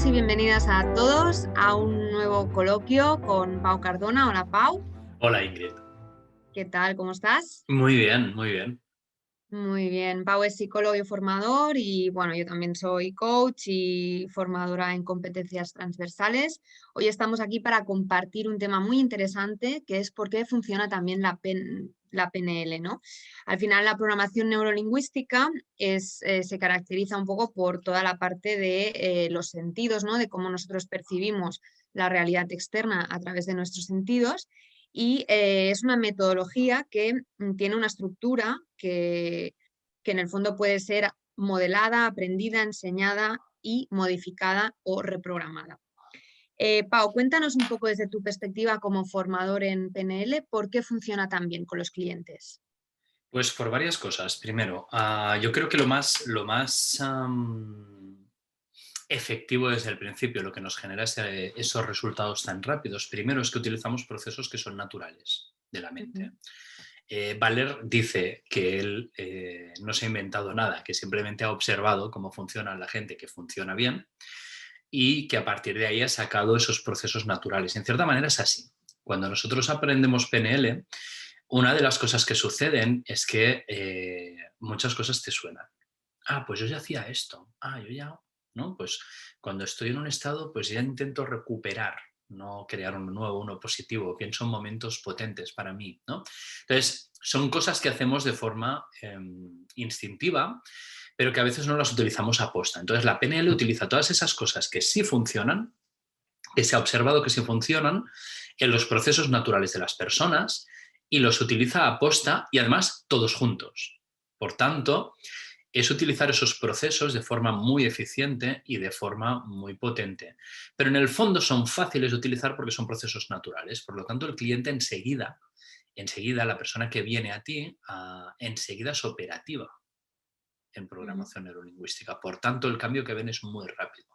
Bienvenidos y bienvenidas a todos a un nuevo coloquio con Pau Cardona. Hola Pau, Hola Ingrid. ¿qué tal? ¿Cómo estás? Muy bien, muy bien. Muy bien, Pau es psicólogo y formador y bueno, yo también soy coach y formadora en competencias transversales. Hoy estamos aquí para compartir un tema muy interesante que es por qué funciona también la PNL, ¿no? Al final la programación neurolingüística se caracteriza un poco por toda la parte de los sentidos, ¿no? De cómo nosotros percibimos la realidad externa a través de nuestros sentidos. Y es una metodología que tiene una estructura que en el fondo puede ser modelada, aprendida, enseñada y modificada o reprogramada. Pau, cuéntanos un poco desde tu perspectiva como formador en PNL, ¿por qué funciona tan bien con los clientes? Pues por varias cosas. Primero, yo creo que lo más efectivo desde el principio, lo que nos genera esos resultados tan rápidos, primero es que utilizamos procesos que son naturales de la Ujú, mente. Baller dice que él no se ha inventado nada, que simplemente ha observado cómo funciona la gente que funciona bien y que a partir de ahí ha sacado esos procesos naturales. En cierta manera es así. Cuando nosotros aprendemos PNL, una de las cosas que suceden es que muchas cosas te suenan. Ah, pues yo ya hacía esto. Ah, yo ya, ¿no? Pues cuando estoy en un estado, pues ya intento recuperar, no crear uno nuevo, uno positivo. Pienso en momentos potentes para mí, ¿no? Entonces, son cosas que hacemos de forma instintiva, pero que a veces no las utilizamos a posta. Entonces, la PNL utiliza todas esas cosas que sí funcionan, que se ha observado que sí funcionan en los procesos naturales de las personas y los utiliza a posta y además todos juntos. Por tanto, es utilizar esos procesos de forma muy eficiente y de forma muy potente. Pero en el fondo son fáciles de utilizar porque son procesos naturales. Por lo tanto, el cliente enseguida la persona que viene a ti, enseguida es operativa en ujú, programación neurolingüística. Por tanto, el cambio que ven es muy rápido.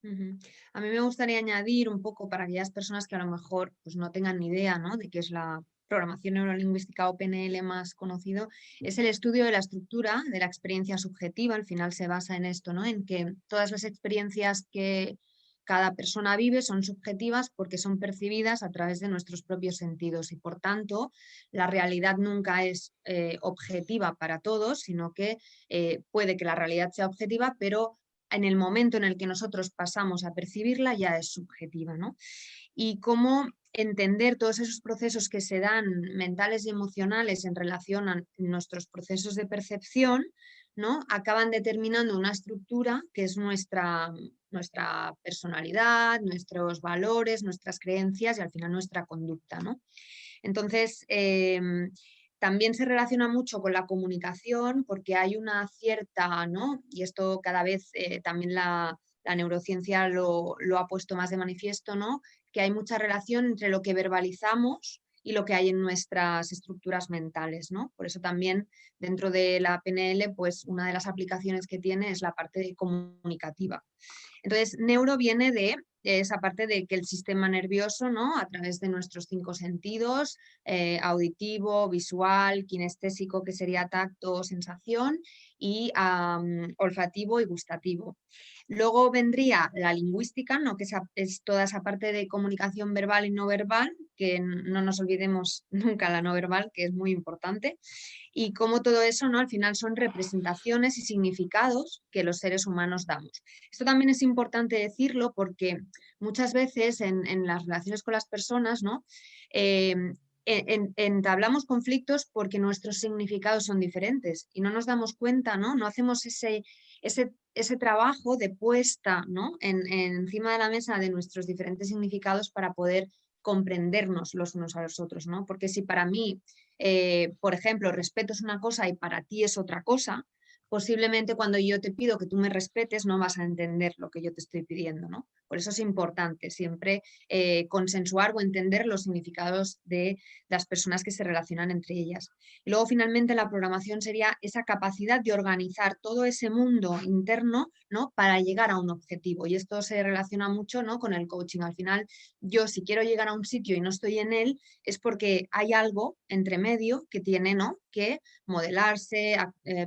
ujú. A mí me gustaría añadir un poco para aquellas personas que a lo mejor pues, no tengan ni idea, ¿no? De qué es la programación neurolingüística o PNL más conocido, es el estudio de la estructura de la experiencia subjetiva. Al final se basa en esto, ¿no? En que todas las experiencias que cada persona vive son subjetivas porque son percibidas a través de nuestros propios sentidos y por tanto la realidad nunca es objetiva para todos, sino que puede que la realidad sea objetiva, pero en el momento en el que nosotros pasamos a percibirla ya es subjetiva, ¿no? Y cómo entender todos esos procesos que se dan mentales y emocionales en relación a nuestros procesos de percepción, ¿no? Acaban determinando una estructura que es nuestra personalidad, nuestros valores, nuestras creencias y al final nuestra conducta, ¿no? Entonces, también se relaciona mucho con la comunicación porque hay una cierta, ¿no? Y esto cada vez también la neurociencia lo ha puesto más de manifiesto, ¿no? Que hay mucha relación entre lo que verbalizamos y lo que hay en nuestras estructuras mentales, ¿no? Por eso también dentro de la PNL, pues una de las aplicaciones que tiene es la parte comunicativa. Entonces, neuro viene de esa parte de que el sistema nervioso, ¿no? A través de nuestros 5 sentidos, auditivo, visual, kinestésico, que sería tacto, sensación, y olfativo y gustativo. Luego vendría la lingüística, ¿no? Que es toda esa parte de comunicación verbal y no verbal, que no nos olvidemos nunca la no verbal, que es muy importante y cómo todo eso, ¿no? Al final son representaciones y significados que los seres humanos damos. Esto también es importante decirlo porque muchas veces en las relaciones con las personas, ¿no? Eh, entablamos conflictos porque nuestros significados son diferentes y no nos damos cuenta, ¿no? No hacemos ese trabajo de puesta, ¿no? Encima de la mesa de nuestros diferentes significados para poder comprendernos los unos a los otros, ¿no? Porque si para mí por ejemplo, respeto es una cosa y para ti es otra cosa, posiblemente cuando yo te pido que tú me respetes no vas a entender lo que yo te estoy pidiendo, ¿no? Por eso es importante siempre consensuar o entender los significados de las personas que se relacionan entre ellas. Y luego finalmente la programación sería esa capacidad de organizar todo ese mundo interno, ¿no? Para llegar a un objetivo. Y esto se relaciona mucho, ¿no? Con el coaching. Al final, yo si quiero llegar a un sitio y no estoy en él, es porque hay algo entre medio que tiene, ¿no? Que modelarse,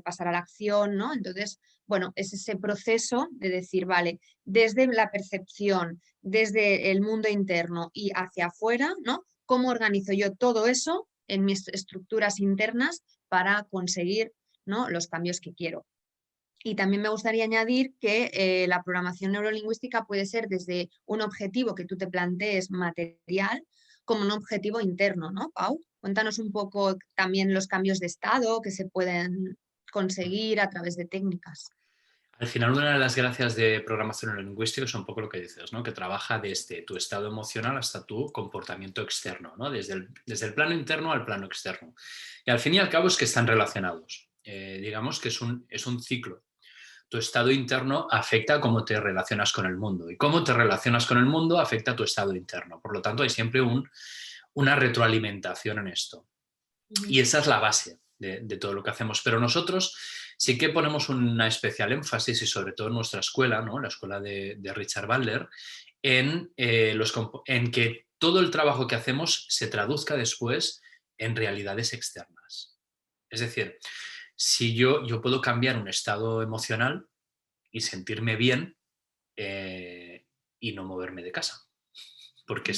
pasar a la acción, ¿no? Entonces, bueno, es ese proceso de decir, vale, desde la percepción, desde el mundo interno y hacia afuera, ¿no? ¿Cómo organizo yo todo eso en mis estructuras internas para conseguir, ¿no?, los cambios que quiero? Y también me gustaría añadir que la programación neurolingüística puede ser desde un objetivo que tú te plantees material como un objetivo interno, ¿no, Pau? Cuéntanos un poco también los cambios de estado que se pueden conseguir a través de técnicas. Al final, una de las gracias de programación neurolingüística es un poco lo que dices, ¿no? Que trabaja desde tu estado emocional hasta tu comportamiento externo, ¿no? Desde el plano interno al plano externo. Y al fin y al cabo es que están relacionados. Digamos que es un ciclo. Tu estado interno afecta a cómo te relacionas con el mundo y cómo te relacionas con el mundo afecta a tu estado interno. Por lo tanto, hay siempre una retroalimentación en esto. Ujú. Y esa es la base de todo lo que hacemos. Pero nosotros sí que ponemos una especial énfasis, y sobre todo en nuestra escuela, ¿no?, la escuela de Richard Bandler, en que todo el trabajo que hacemos se traduzca después en realidades externas. Es decir, si yo puedo cambiar un estado emocional y sentirme bien y no moverme de casa porque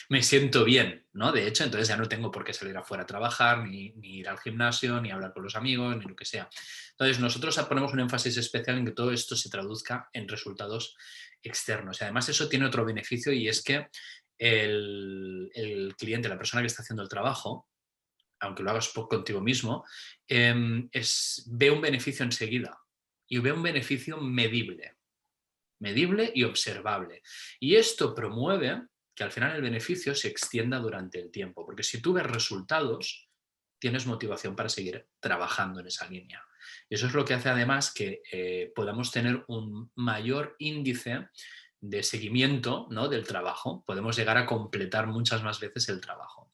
me siento bien, ¿no? De hecho, entonces ya no tengo por qué salir afuera a trabajar, ni ir al gimnasio, ni hablar con los amigos, ni lo que sea. Entonces, nosotros ponemos un énfasis especial en que todo esto se traduzca en resultados externos. Y además eso tiene otro beneficio y es que el cliente, la persona que está haciendo el trabajo, aunque lo hagas contigo mismo, ve un beneficio enseguida y ve un beneficio medible y observable. Y esto promueve que al final el beneficio se extienda durante el tiempo, porque si tú ves resultados, tienes motivación para seguir trabajando en esa línea. Y eso es lo que hace además que podamos tener un mayor índice de seguimiento, ¿no?, del trabajo. Podemos llegar a completar muchas más veces el trabajo.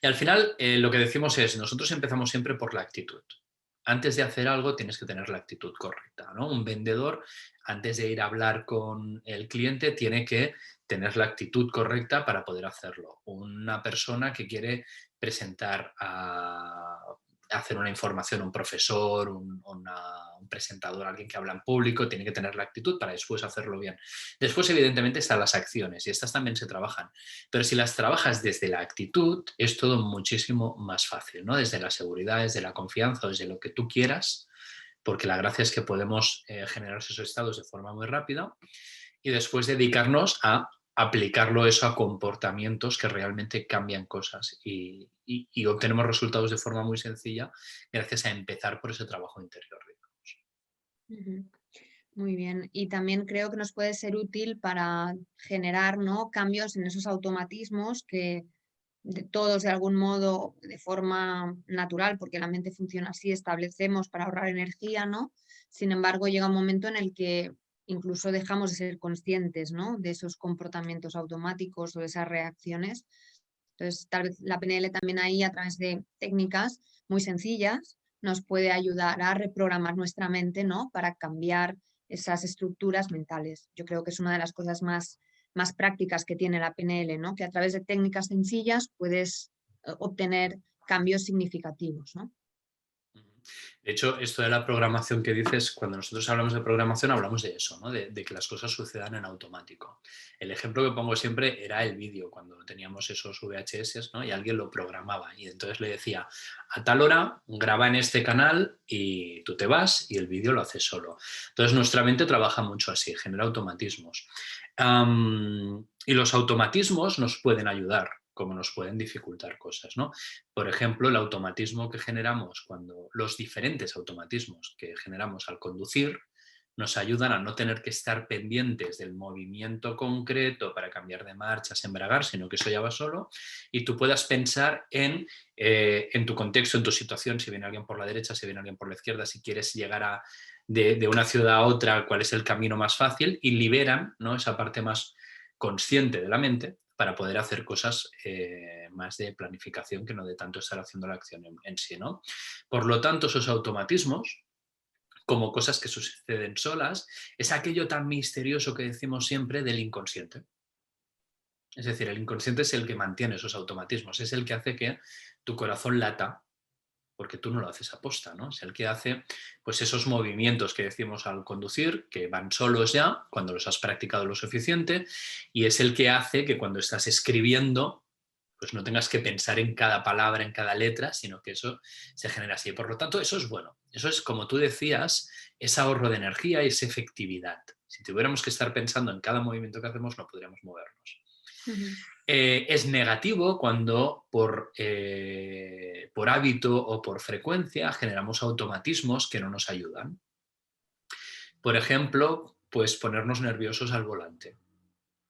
Y al final lo que decimos es, nosotros empezamos siempre por la actitud. Antes de hacer algo tienes que tener la actitud correcta, ¿no? Un vendedor, antes de ir a hablar con el cliente, tiene que tener la actitud correcta para poder hacerlo. Una persona que quiere presentar hacer una información, un profesor, un presentador, alguien que habla en público, tiene que tener la actitud para después hacerlo bien. Después, evidentemente, están las acciones y estas también se trabajan. Pero si las trabajas desde la actitud, es todo muchísimo más fácil, ¿no? Desde la seguridad, desde la confianza, desde lo que tú quieras, porque la gracia es que podemos generar esos estados de forma muy rápida y después dedicarnos a aplicarlo eso a comportamientos que realmente cambian cosas y obtenemos resultados de forma muy sencilla gracias a empezar por ese trabajo interior, digamos. Ujú. Muy bien. Y también creo que nos puede ser útil para generar, ¿no?, cambios en esos automatismos que todos de algún modo, de forma natural, porque la mente funciona así, establecemos para ahorrar energía, ¿no? Sin embargo, llega un momento en el que incluso dejamos de ser conscientes, ¿no?, de esos comportamientos automáticos o de esas reacciones. Entonces, tal vez la PNL también ahí, a través de técnicas muy sencillas, nos puede ayudar a reprogramar nuestra mente, ¿no?, para cambiar esas estructuras mentales. Yo creo que es una de las cosas más prácticas que tiene la PNL, ¿no?, que a través de técnicas sencillas puedes obtener cambios significativos, ¿no? De hecho, esto de la programación que dices, cuando nosotros hablamos de programación, hablamos de eso, ¿no? De que las cosas sucedan en automático. El ejemplo que pongo siempre era el vídeo, cuando teníamos esos VHS, ¿no?, y alguien lo programaba y entonces le decía, a tal hora graba en este canal y tú te vas y el vídeo lo haces solo. Entonces nuestra mente trabaja mucho así, genera automatismos. Y los automatismos nos pueden ayudar, como nos pueden dificultar cosas, ¿no? Por ejemplo, el automatismo que generamos los diferentes automatismos que generamos al conducir nos ayudan a no tener que estar pendientes del movimiento concreto para cambiar de marchas, embragar, sino que eso ya va solo y tú puedas pensar en tu contexto, en tu situación, si viene alguien por la derecha, si viene alguien por la izquierda, si quieres llegar de una ciudad a otra, cuál es el camino más fácil y liberan, ¿no?, esa parte más consciente de la mente para poder hacer cosas más de planificación que no de tanto estar haciendo la acción en sí, ¿no? Por lo tanto, esos automatismos, como cosas que suceden solas, es aquello tan misterioso que decimos siempre del inconsciente. Es decir, el inconsciente es el que mantiene esos automatismos, es el que hace que tu corazón lata, porque tú no lo haces aposta, ¿no? Es el que hace pues esos movimientos que decimos al conducir, que van solos ya, cuando los has practicado lo suficiente, y es el que hace que cuando estás escribiendo, pues no tengas que pensar en cada palabra, en cada letra, sino que eso se genera así. Por lo tanto, eso es bueno. Eso es, como tú decías, es ahorro de energía y es efectividad. Si tuviéramos que estar pensando en cada movimiento que hacemos, no podríamos movernos. Ujú. Es negativo cuando por hábito o por frecuencia generamos automatismos que no nos ayudan. Por ejemplo, pues ponernos nerviosos al volante,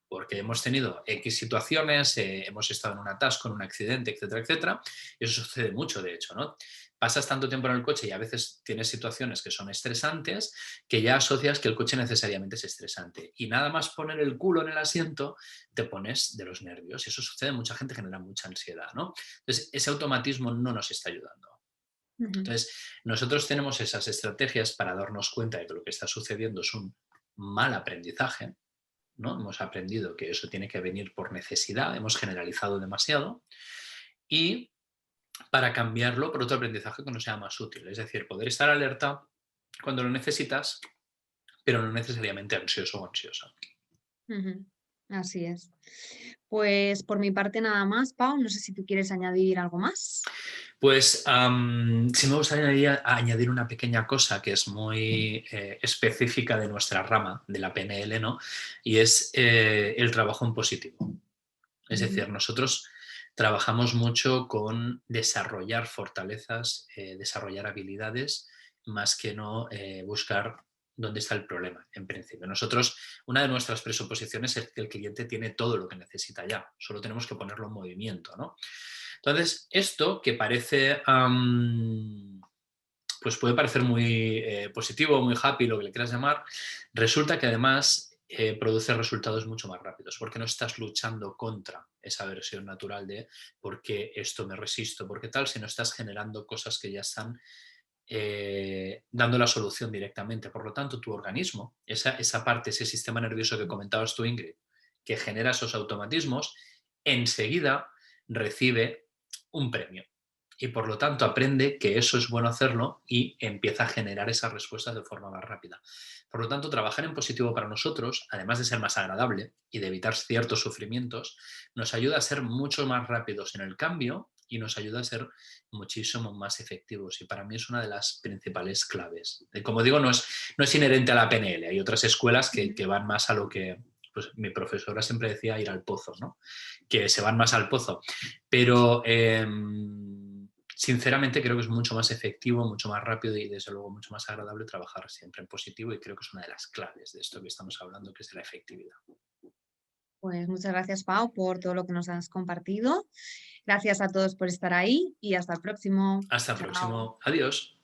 porque hemos tenido X situaciones, hemos estado en un atasco, en un accidente, etcétera, etcétera, y eso sucede mucho, de hecho, ¿no? Pasas tanto tiempo en el coche y a veces tienes situaciones que son estresantes que ya asocias que el coche necesariamente es estresante. Y nada más poner el culo en el asiento, te pones de los nervios. Y eso sucede, mucha gente genera mucha ansiedad, ¿no? Entonces, ese automatismo no nos está ayudando. Ujú. Entonces, nosotros tenemos esas estrategias para darnos cuenta de que lo que está sucediendo es un mal aprendizaje, ¿no? Hemos aprendido que eso tiene que venir por necesidad, hemos generalizado demasiado, y para cambiarlo por otro aprendizaje que nos sea más útil. Es decir, poder estar alerta cuando lo necesitas, pero no necesariamente ansioso o ansiosa. Ujú. Así es. Pues por mi parte nada más, Pau. No sé si tú quieres añadir algo más. Pues sí me gustaría añadir una pequeña cosa que es muy específica de nuestra rama, de la PNL, ¿no? Y es el trabajo en positivo. Es decir, Ujú. nosotros trabajamos mucho con desarrollar fortalezas, desarrollar habilidades, más que no buscar dónde está el problema, en principio. Nosotros, una de nuestras presuposiciones es que el cliente tiene todo lo que necesita ya, solo tenemos que ponerlo en movimiento, ¿no? Entonces, esto que parece, pues puede parecer muy positivo, muy happy, lo que le quieras llamar, resulta que además produce resultados mucho más rápidos, porque no estás luchando contra esa versión natural de por qué esto me resisto, porque tal, sino estás generando cosas que ya están dando la solución directamente. Por lo tanto, tu organismo, esa parte, ese sistema nervioso que comentabas tú, Ingrid, que genera esos automatismos, enseguida recibe un premio. Y por lo tanto aprende que eso es bueno hacerlo y empieza a generar esas respuestas de forma más rápida. Por lo tanto, trabajar en positivo para nosotros, además de ser más agradable y de evitar ciertos sufrimientos, nos ayuda a ser mucho más rápidos en el cambio y nos ayuda a ser muchísimo más efectivos. Y para mí es una de las principales claves. Como digo, no es inherente a la PNL. Hay otras escuelas que van más a lo que, pues mi profesora siempre decía, ir al pozo, ¿no? Que se van más al pozo. Pero sinceramente creo que es mucho más efectivo, mucho más rápido y desde luego mucho más agradable trabajar siempre en positivo, y creo que es una de las claves de esto que estamos hablando, que es de la efectividad. Pues muchas gracias, Pau, por todo lo que nos has compartido. Gracias a todos por estar ahí y hasta el próximo. Hasta el Chao. próximo. Adiós.